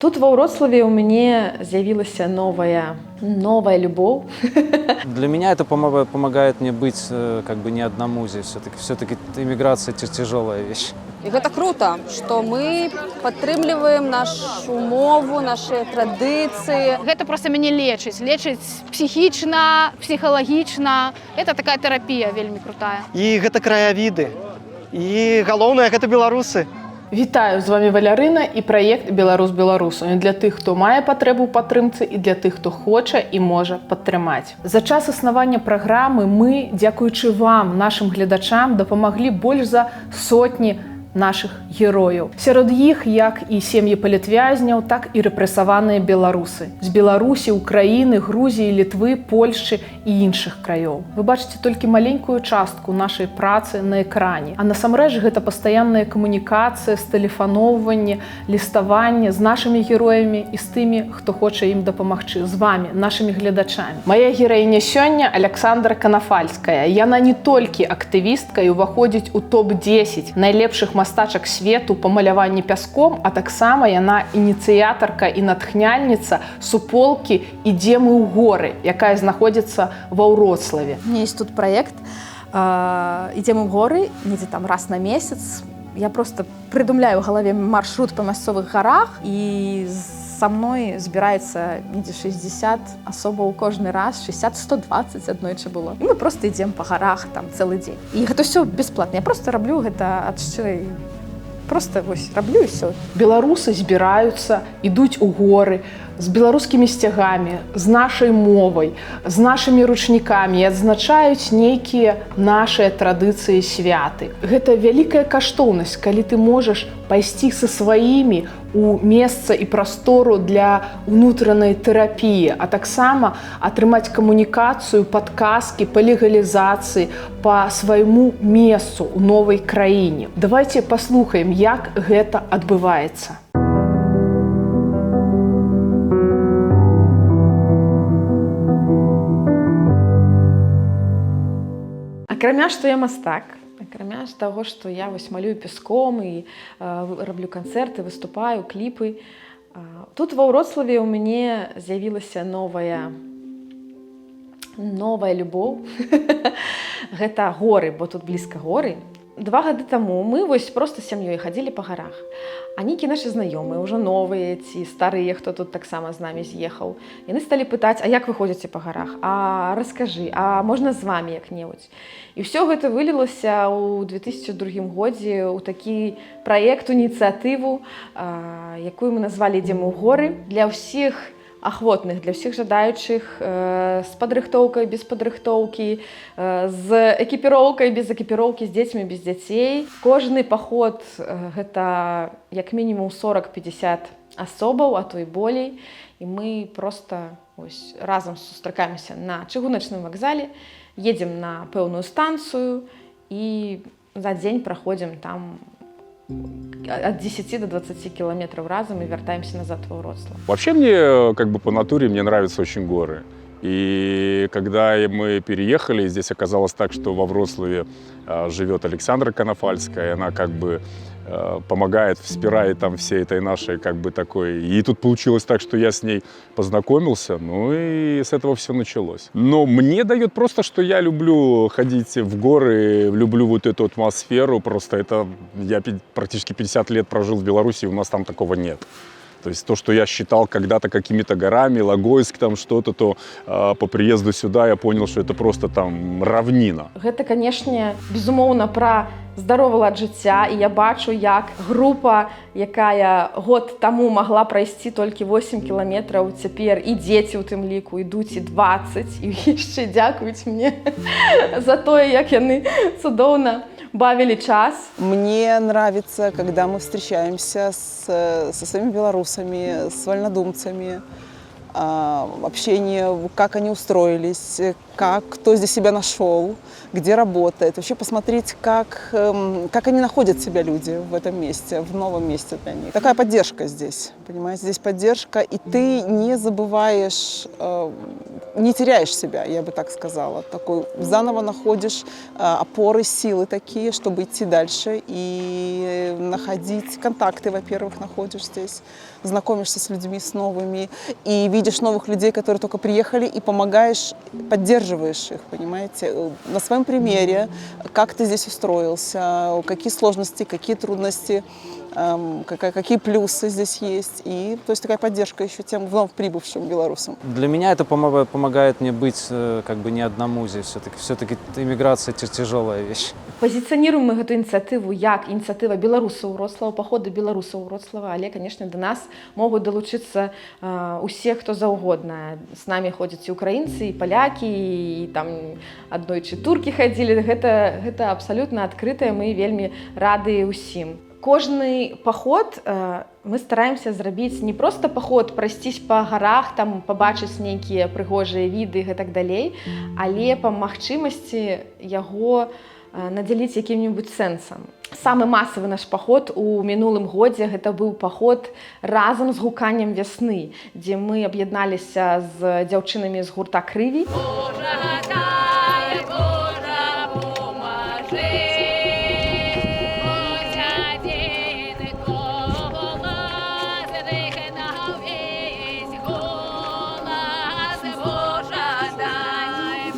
Тут ва Вроцлаве у мяне з'явілася новая любовь. Для меня это помогает мне быть как бы не одному здесь. Все-таки иммиграция тяжелая вещь. І гэта круто, што мы падтрымліваем нашу мову, нашы традыцыі. Гэта проста мяне лечыць псіхічна, псіхалагічна. Это такая тэрапія вельмі крутая. І гэта краявіды. І галоўнае гэта беларусы. Вітаю, з вами Валярына і праект «Беларус беларусу». І для тых, хто мае патрэбу ў падтрымцы і для тых, хто хоча і можа падтрымаць. За час існавання праграмы мы, дзякуючы вам, нашым гледачам, дапамаглі больш за сотні наших герояў. Сярод іх як і сем'і палітвязняў, так і рэпрэсаваныя беларусы. З Беларусі, Украіны, Грузіі, Літвы, Польшчы і іншых краёў. Вы бачыце толькі маленькую частку нашай працы на экране. А насамрэч гэта пастаянная камунікацыя, стэлефаноўванне, ліставанне з нашымі героямі і з тымі, хто хоча ім дапамагчы, з вамі, нашымі гледачамі. Мая гераіня сёння Александра Канафальская. Яна не толькі актывістка і ўваходзіць у топ-10 найлепшых мастачак свету па маляванні пяском, а таксама яна ініцыятарка і натхняльніца суполкі «Ідзем у горы», якая знаходзіцца ва Вроцлаве. У меня есть тут проект «Идем в горы», недзе там раз на месяц. Я просто придумляю в голове маршрут по мясцовых горах, и со мной збираецца недзе 60 асобаў кожны раз, 60-120 аднойчы было. І мы просто ідзем па гарах там цэлы дзень. І гэта ўсё бясплатна. Я просто раблю гэта ад шчырай. Просто вось раблю і ўсё. Беларусы збіраюцца, ідуць у горы з беларускімі сцягамі, з нашай мовай, з нашымі ручнікамі і адзначаюць нейкія нашыя традыцыі, святы. Гэта вялікая каштоўнасць, калі ты можаш пайсці са сваімі у месца і прастору для унутранай тэрапіі, а таксама атрымаць камунікацыю, падказкі па легалізацыі, па свайму месцу ў новай краіне. Давайце паслухаем, як гэта адбываецца. Акрамя, што я мастак, акрамя таго, што я вось малюю пяском і раблю канцэрты, выступаю, кліпы. Тут ва Вроцлаве у мяне з'явілася новая любоў. Гэта горы, бо тут блізка горы. 2 гады таму мы вось проста з сям'ёй хадзілі па гарах. А нейкія нашы знаёмыя, ўжо новыя ці старыя, хто тут таксама з намі з'ехаў. Яны сталі пытаць: а як вы ходзіце па гарах? А раскажы, а можна з вамі як-небудзь? І ўсё гэта вылілася ў 2002 годзе ў такі праект, ініцыятыву, якую мы назвалі «Ідзем у горы», для ўсіх ахвотных, для ўсіх жадаючых, з падрыхтоўкай, без падрыхтоўкі, з экіпіроўкай, без экіпіроўкі, з дзецьмі, без дзяцей. Кожны паход гэта як мінімум 40-50 асобаў, а то і болей. І мы проста ось разам сустракаемся на чыгуначным вакзале, едзем на пэўную станцыю і за дзень праходзім там от 10 до 20 километров разом и вертаемся назад во Вроцлав. Вообще мне как бы по натуре мне нравятся очень горы. И когда мы переехали, здесь оказалось так, что во Вроцлаве живет Александра Канафальская, она как бы помогает, вспирает там всей этой нашей как бы такой. И тут получилось так, что я с ней познакомился, ну и с этого все началось. Но мне дает просто, что я люблю ходить в горы, люблю вот эту атмосферу, просто это я практически 50 лет прожил в Беларуси, у нас там такого нет. То есть то, что я считал когда-то какими-то горами, Логойск там что-то, то по приезду сюда я понял, что это просто там равнина. Гэта, канешне, безумоўна, пра здаровы лад жыцця, і я бачу, як група, якая год таму магла прайсці толькі 8 кіламетраў, цяпер і дзеці ў тым ліку ідуць і 20, і яшчэ дзякуюць мне за тое, як яны цудоўна бавили час. Мне нравится, когда мы встречаемся со своими белорусами, с вольнодумцами, общение, как они устроились, кто здесь себя нашел, где работает. Вообще посмотреть, как они находят себя, люди, в этом месте, в новом месте для них. Такая поддержка здесь, понимаете, здесь поддержка, и ты не забываешь не теряешь себя, я бы так сказала. Такой заново находишь опоры, силы такие, чтобы идти дальше и находить контакты, во-первых, находишь здесь, знакомишься с людьми, с новыми, и видишь новых людей, которые только приехали, и помогаешь, поддерживаешь их, понимаете, на своем примере, как ты здесь устроился, какие сложности, какие трудности, какие плюсы здесь есть. И то есть такая поддержка еще тем вновь прибывшим белорусам. Для меня это помогает мне быть как бы не одному здесь. Все-таки иммиграция тяжелая вещь. Пазіцыяніруем мы гэту ініцыятыву як ініцыятыва беларусаў Вроцлава, паходу беларусаў Вроцлава, але, конечно, до нас могуць далучыцца усе, хто заўгодна. С нами ходзяць і украінцы, і палякі, і там аднойчы туркі хадзілі. Гэта абсалютна адкрытае, мы вельмі рады ўсім. Кожны паход мы стараемся зрабіць не проста паход, прайсцісь па гарах, там пабачыць нейкія прыгожыя віды і так далей, але па магчымасці яго надзяліць якім-небудзь сэнсам. Самы масавы наш паход у мінулым годзе гэта быў паход разам з гуканнем вясны, дзе мы аб'ядналіся з дзяўчынамі з гурта «Крыві».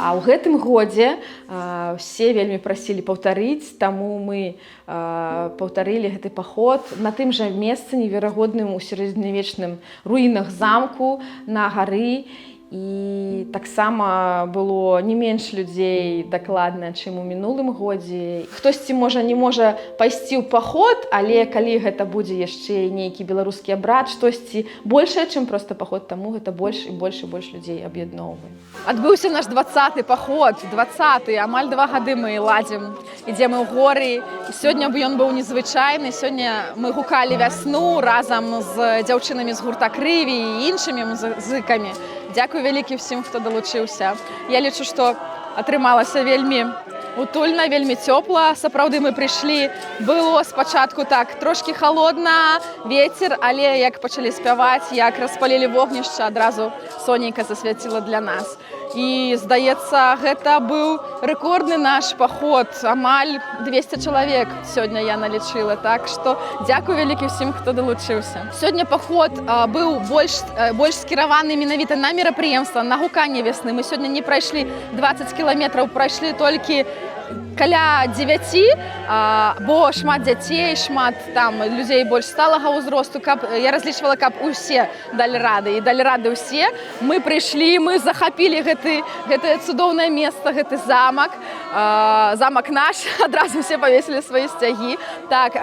А ў гэтым годзе все вельмі прасілі паўтарыць, таму мы паўтарылі гэты паход на тым жа месцы неверагодным у сярэднявечным руінах замку на гары. І таксама было не менш людзей дакладна, чым у мінулым годзе. Хтосьці можа не можа пайсці ў паход, але калі гэта будзе яшчэ нейкі беларускі абрад, штосьці большае, чым проста паход, таму гэта больш і больш і больш людзей аб'ядноўвае. Адбыўся наш 20-й паход, 20-й, амаль 2 гады мы ладзім, ідзем у горы. І сёння ён быў незвычайны, сёння мы гукалі вясну разам з дзяўчынамі з гурта «Крыві» і іншымі музыкамі. Дзякуй вялікі ўсім, хто далучыўся. Я лічу, што атрымалася вельмі утульна, вельмі цёпла. Сапраўды мы прыйшлі, было спачатку так трошкі халодна, вецер, але як пачалі спяваць, як распалілі вогнішча, адразу сонейка засвяціла для нас. І, здаецца, гэта быў рэкордны наш паход, амаль 200 чалавек сёння я налічыла, так што дзякуй вялікі ўсім, хто далучыўся. Сёння паход быў больш скіраваны менавіта на мерапрыемства, на гуканне вясны. Мы сёння не прайшлі 20 кіламетраў, прайшлі толькі каля 9, бо шмат дзяцей, шмат там людзей больш сталага ўзросту, я разлічвала, каб усе далі рады, і далі рады ўсе. Мы прыйшлі, мы захапілі гэтае цудоўнае месца, гэты замак, замак наш, адразу все павесілі свае сцягі. Так,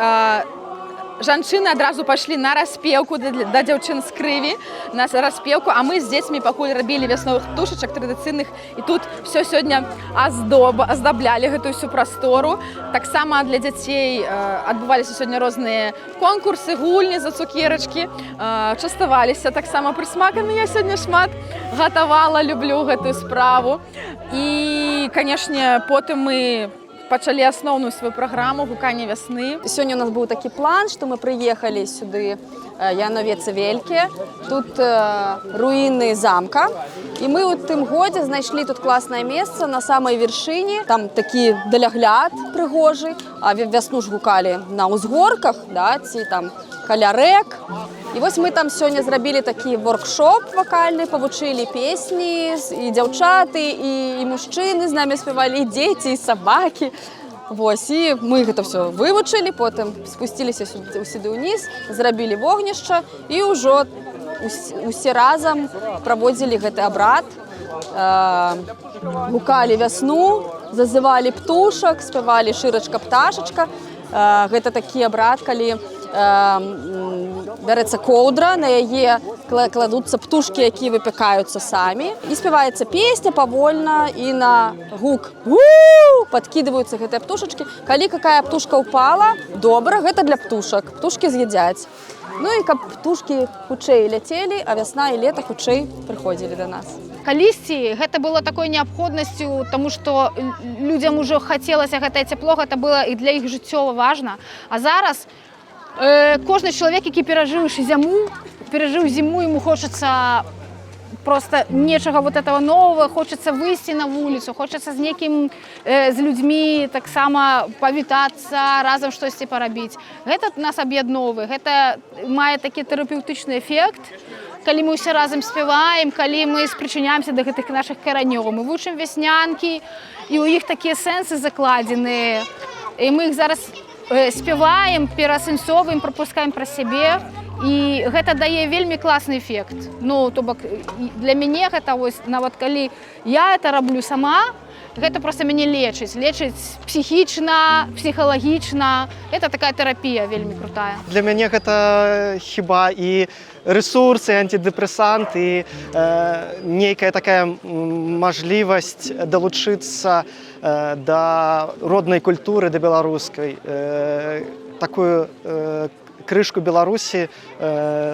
жанчыны адразу пайшлі на распеўку да дзяўчын з «Крыві», на распеўку, а мы з дзецьмі пакуль рабілі вясновых птушачак традыцыйных, і тут все сёння аздаблялі гэтую всю прастору. Таксама для дзяцей адбываліся сёння розныя конкурсы, гульні за цукерачкі, частаваліся таксама прысмакамі. Я сёння шмат гатавала, люблю гэтую справу. І, канешне, потым мы пачалі асноўную сваю праграму гукання вясны. Сёння у нас быў такі план, што мы прыехалі сюды Яновецы Велькі. Тут руіны замка. І мы ў тым годзе знайшлі тут класнае месца на самай вяршыні. Там такі далягляд прыгожы, а вясну ж гукалі на ўзгорках, да, ці там каля рэк. І вось мы там сёння зрабілі такі воркшоп вакальны, павучылі песні, і дзяўчаты, і мужчыны з намі спявалі, і дзеці, і сабакі. Вось, і мы гэта ўсё вывучылі, потым спусціліся сюды ўніз, зрабілі вогнішча, і ўжо усе разам праводзілі гэты абрад, гукалі вясну, зазывалі птушак, спявалі шырачка-пташачка. Гэта такі абрад, калі бярэцца коўдра, на яе кладуцца птушкі, якія выпякаюцца самі. І спяваецца песня павольна, і на гук падкідваюцца гэтыя птушачкі. Калі какая птушка ўпала, добра, гэта для птушак. Птушкі з'ядзяць. Ну і каб птушкі хутчэй ляцелі, а вясна і лета хутчэй прыходзілі да нас. Калісьці гэта было такой неабходнасцю, таму што людзям ужо хацелася гэтае цяпло, гэта было і для іх жыццёва важна. А зараз кожны чалавек, які перажыў зіму, яму хочацца просто нечага вот этого нового, хочется выйти на улицу, хочется з некім, з людьми таксама павітацца, разам штосьці парабіць. Гэта нас аб'ядноўвае, гэта мае такі тэрапеўтычны эфект, калі мы ўсе разам спяваем, калі мы спрычыняемся да гэтых нашых каранёў. Мы вучым вяснянкі, і ў іх такія сэнсы закладзеныя. І мы іх зараз спяваем, пераасэнсоўваем, прапускаем праз сябе. І гэта дае вельмі класны эфект. Ну, то бок, для мяне гэта вось, нават калі я это раблю сама, гэта проста мяне лечыць псіхічна, псіхалагічна. Это такая тэрапія вельмі крутая. Для мяне гэта хіба і ресурс, і антидепрэсант, і нейкая такая мажлівасць далучыцца да роднай культуры, да беларускай. Такую крышку Беларусі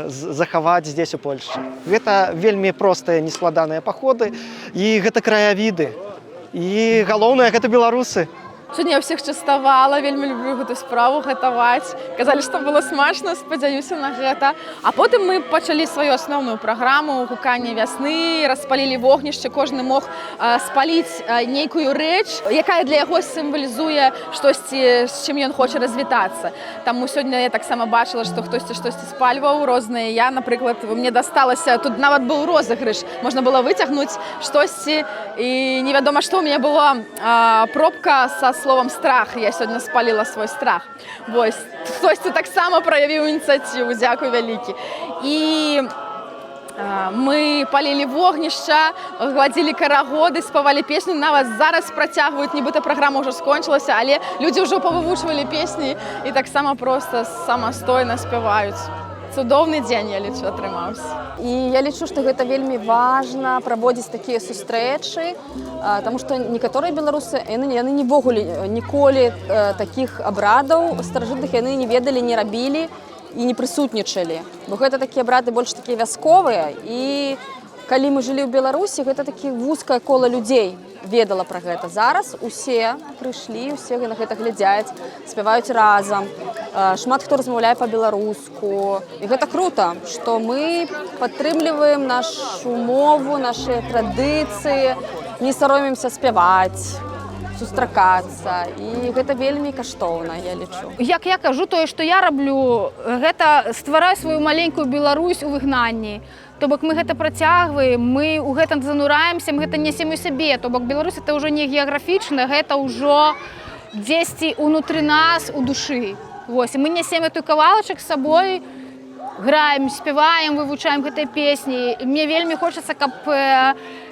захаваць здесь у Польшчы. Гэта вельмі простыя, нескладаныя паходы, і гэта краявіды. І галоўнае, гэта беларусы. Сёння я ўсіх частавала, вельмі люблю гэту справу гатаваць. Казалі, што было смачна, спадзяюся на гэта. А потым мы пачалі сваю асноўную праграму гукання вясны, распалілі вогнішча, кожны мог спаліць нейкую рэч, якая для яго сімвалізуе штосьці, з чым ён хоча развітацца. Таму сёння я таксама бачыла, што хтосьці штосьці спальваў розныя. Я, напрыклад, мне дасталася, тут нават быў розыгрыш, можна было выцягнуць штосьці, і невядома, што ў мяне была пробка са словом страх. Я сёння спаліла свой страх. Вось, хтосьці таксама праявіў ініцыятыву, дзякуй вялікі. І мы палілі вогнішча, гладзілі карагоды, спявалі песню. Нават зараз працягваюць, нібыта праграма ўжо скончылася, але людзі ўжо павывучвалі песні і таксама проста самастойна спяваюць. Цудоўны дзень, я лічу, атрымаўся. І я лічу, што гэта вельмі важна праводзіць такія сустрэчы, таму што некаторыя беларусы, яны нівогуле ніколі такіх абрадаў старажытных яны не ведалі, не рабілі і не прысутнічалі. Бо гэта такія абрады больш такія вясковыя, і калі мы жылі ў Беларусі, гэта такі вузкае кола людзей ведала пра гэта. Зараз усе прыйшлі, усе на гэта глядзяць, спяваюць разам. Шмат хто размаўляе па-беларуску. І гэта крута, што мы падтрымліваем нашу мову, нашы традыцыі, не саромемся спяваць, сустракацца. І гэта вельмі каштоўна, я лічу. Як я кажу, тое, што я раблю, гэта ствараю сваю маленькую Беларусь у выгнанні. То бок мы гэта працягваем, мы ў гэта занураемся, мы гэта несем у сябе. То бок Беларусь это ўжо не геаграфічна, гэта ўжо дзесьці ўнутры нас, у душы. Вось, і мы несем эту кавалачак з сабой, граем, спяваем, вывучаем гэтыя песні. Мне вельмі хочацца, каб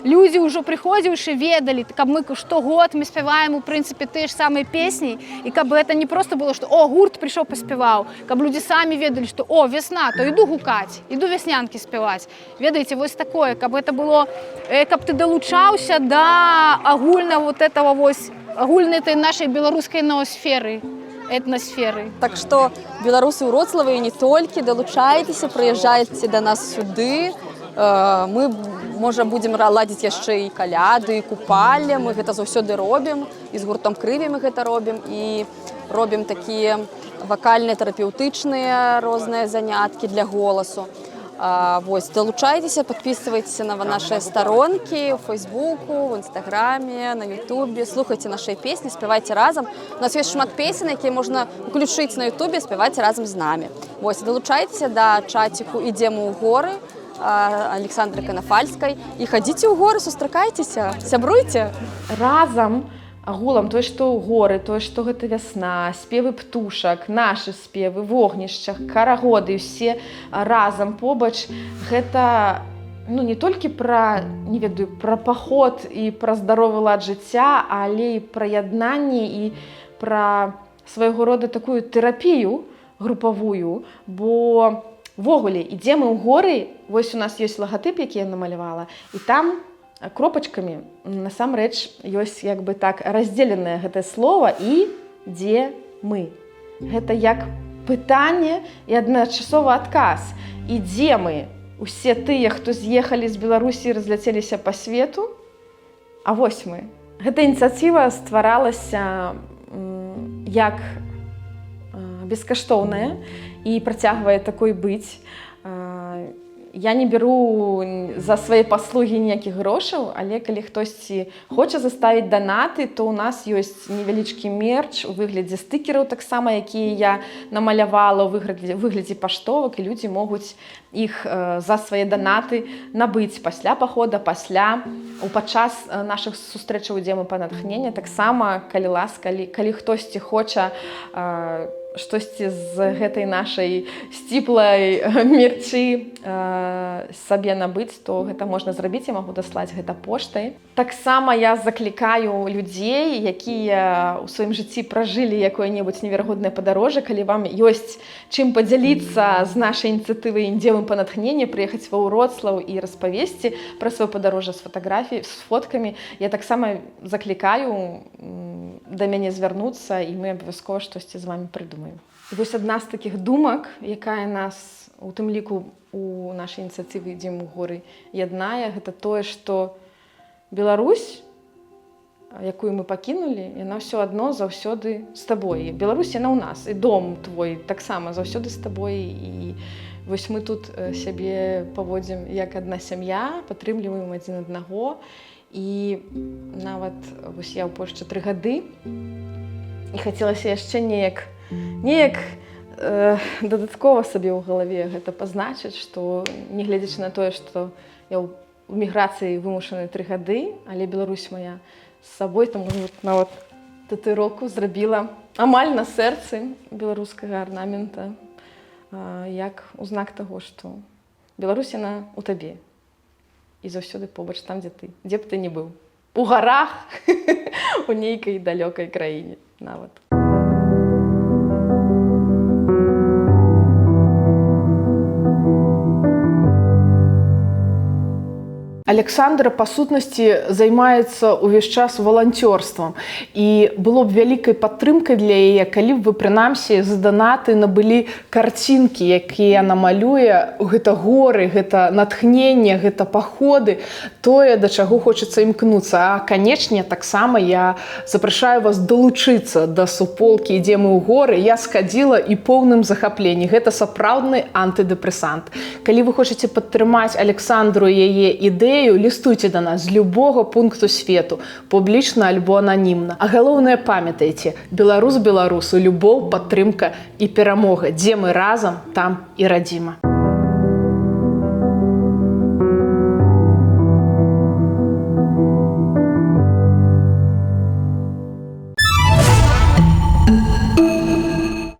людзі ўжо прыходзіўшы ведалі, каб мы штогод мы спяваем у прынцыпе тыя ж самыя песні, і каб гэта не проста было, што о, гурт прыйшоў паспяваў, каб людзі самі ведалі, што о, вясна, то іду гукаць, іду вяснянкі спяваць. Ведаеце, вось такое, каб гэта было, каб ты далучаўся да агульнага вот этого вось агульнай этой нашай беларускай ноосферы, этнасферы. Так што беларусы ў Вроцлаве і не толькі, далучайцеся, прыязджайце да нас сюды. Мы, можа, будзем ладзіць яшчэ і каляды, і купалле. Мы гэта заўсёды робім, і з гуртом Крыві мы гэта робім, і робім такія вакальныя, тэрапеўтычныя розныя заняткі для голасу. Вось, далучайцеся, падпісвайцеся на нашыя старонкі ў Фейсбуку, в Інстаграме, на Ютубе, слухайце нашыя песні, спявайце разам. У нас ёсць шмат песен, якія можна ўключыць на Ютубе, спявайце разам з намі. Вось, далучайцеся да чаціку «Ідзем у горы» Александры Канафальскай і хадзіце ў горы, сустракайцеся, сябруйце. Разам агулам тое, што ў горы, тое, што гэта вясна, спевы птушак, нашы спевы, вогнішчах, карагоды, усе разам побач, гэта не толькі пра, не ведаю, пра паход і пра здаровы лад жыцця, але і пра яднанне і пра свайго рода такую тэрапію групавую, бо ввогуле ідзем мы ў горы, вось у нас ёсць лагатып, які я намалявала, і там кропачкамі насамрэч ёсць як бы так раздзеленае гэтае слова і дзе мы. Гэта як пытанне і адначасова адказ. І дзе мы? Усе тыя, хто з'ехалі з Беларусі і разляцеліся па свету? А вось мы. Гэта ініцыятыва стваралася як бескаштоўная і працягвае такой быць. Я не беру за свае паслугі ніякіх грошаў, але калі хтосьці хоча заставіць данаты, то ў нас ёсць невялічкі мерч у выглядзе стыкераў таксама, якія я намалявала ў выглядзе паштовак, і людзі могуць іх за свае данаты набыць пасля пахода, падчас нашых сустрэчаў «Дземы па натхнення». Таксама, калі ласка, калі хтосьці хоча штосьці з гэтай нашай сціплай мерчы сабе набыць, то гэта можна зрабіць, я магу даслаць гэта поштай. Таксама я заклікаю людзей, якія ў сваім жыцці пражылі якое-небудзь неверагоднае падарожжа, калі вам ёсць чым падзяліцца з нашай ініцыятывай «Дземы па натхнення», прыехаць ва Ўроцлаў і распавесці пра сваё падарожжа з фатаграфій, з фоткамі, я таксама заклікаю да мяне звярнуцца, і мы абавязкова штосьці з вамі прыдумаем. І вось адна з такіх думак, якая нас, у тым ліку у нашай ініцыятывы «Ідзем у горы» яднае, гэта тое, што Беларусь, якую мы пакінулі, яна ўсё адно заўсёды з табой. Беларусь, яна ў нас, і дом твой таксама заўсёды з табой. І вось мы тут сябе паводзім як адна сям'я, падтрымліваем адзін аднаго. І нават вось я ў Польшчы 3 гады, і хацелася яшчэ неяк дадаткова сабе ў галаве гэта пазначыць, што нягледзячы на тое, што я ў міграцыі вымушаны 3 гады, але Беларусь моя з сабой, таму нават татуіроўку зрабіла амаль на сэрцы беларускага арнамента, як у знак таго, што Беларусь яна ў табе. І заўсёды побач там, дзе б ты не быў. У гарах, у нейкай далёкай краіне нават. Александра, па сутнасці, займаецца ўвесь час валанцёрствам. І было б вялікай падтрымкай для яе, калі б вы, прынамсі, за данаты набылі карцінкі, якія намалюе. Гэта горы, гэта натхненне, гэта паходы, тое, да чаго хочацца імкнуцца. А, канечне, таксама я запрашаю вас далучыцца да суполкі «Ідзем у горы». Я схадзіла і поўным захапленні. Гэта сапраўдны антыдэпрэсант. Калі вы хочаце падтрымаць Александру і яе ідэю, лістуйце да нас з любога пункту свету, публічна альбо ананімна. А галоўнае, памятайце, беларус беларусу, любоў, падтрымка і перамога. Дзе мы разам, там і радзіма.